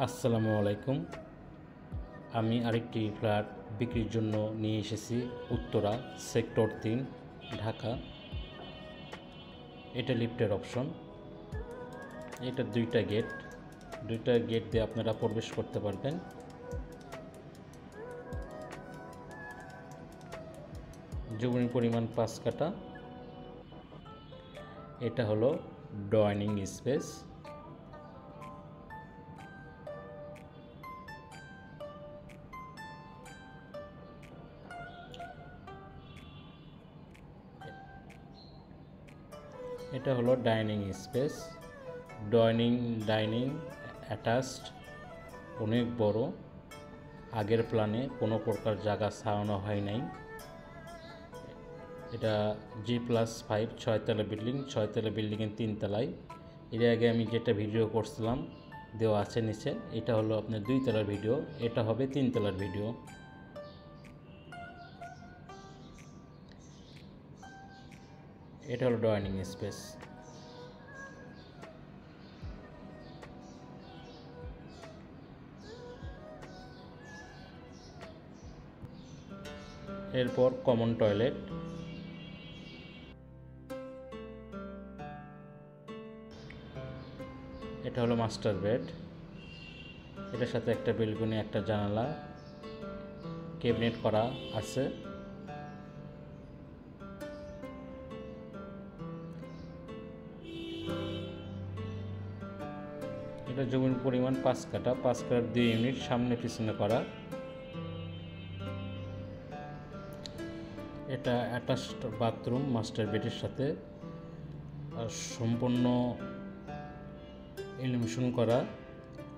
আসসালামু আলাইকুম। আমি আরেকটি ফ্ল্যাট বিক্রির জন্য নিয়ে এসেছি উত্তরা সেক্টর 3 ঢাকা। এটা লিফটের অপশন। এটা দুইটা গেট দিয়ে আপনারা প্রবেশ করতে পারবেন। জমির পরিমাণ 5 কাঠা। এটা হলো ডাইনিং স্পেস। এটা হলো ডাইনিং স্পেস। ডাইনিং অ্যাটাচড, অনেক বড়। আগের প্ল্যানে কোনো প্রকার জায়গা ছাড়ানো হয় নাই। এটা G+5 6তলা বিল্ডিং, 6তলা বিল্ডিংয়ের 3 তলায়। এর আগে আমি যেটা ভিডিও করছিলাম দেওয়া আছে নিচে, এটা হলো আপনার 2 তলার ভিডিও, এটা হবে 3 তলার ভিডিও। এটা হলো ডাইনিং স্পেস। এরপর কমন টয়লেট। এটা হলো মাস্টার বেড। এটার সাথে একটা বেলকনি, একটা জানালা, ক্যাবিনেট করা আছে। এটা জমির পরিমাণ 5 কাঠা, 5 কাঠার 2 ইউনিট, সামনে পিছনে করা। এটা অ্যাটাচড বাথরুম মাস্টার বেডের সাথে, আর সম্পূর্ণ এলিমিনেশন করা।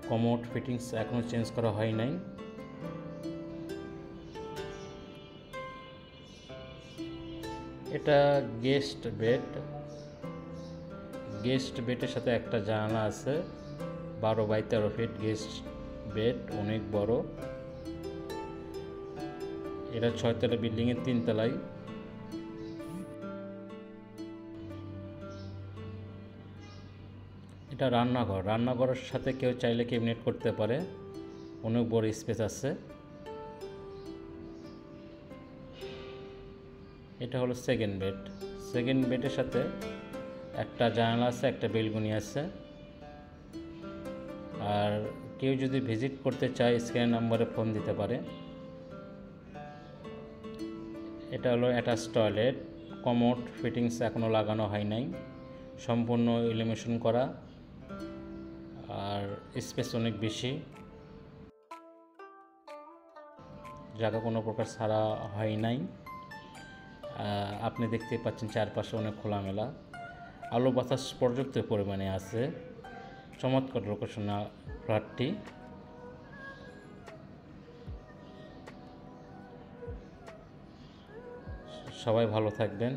কমোড ফিটিংস এখনও চেঞ্জ করা হয় নাই। এটা গেস্ট বেডের সাথে একটা জানালা আছে। 12x13 ফিট গেস্ট বেড, অনেক বড়। এটা 6তলা বিল্ডিংয়ের 3 তলায়। এটা রান্নাঘরের সাথে কেউ চাইলে ক্যাবিনেট করতে পারে, অনেক বড় স্পেস আছে। এটা হলো সেকেন্ড বেডের সাথে একটা জানালা আছে, একটা বেলকনি আছে। আর কেউ যদি ভিজিট করতে চায় স্ক্রিন নাম্বারে ফোন দিতে পারে। এটা হলো অ্যাটাচ টয়লেট, কমোড ফিটিংস এখনও লাগানো হয় নাই, সম্পূর্ণ এলিমিনেশন করা, আর স্পেস অনেক বেশি, জায়গা কোনো প্রকার ছাড়া হয় নাই। আপনি দেখতে পাচ্ছেন চারপাশে অনেক খোলামেলা, আলো বাতাস পর্যাপ্ত পরিমাণে আছে। চমৎকার লোকেশন ফ্ল্যাটটি। সবাই ভালো থাকবেন।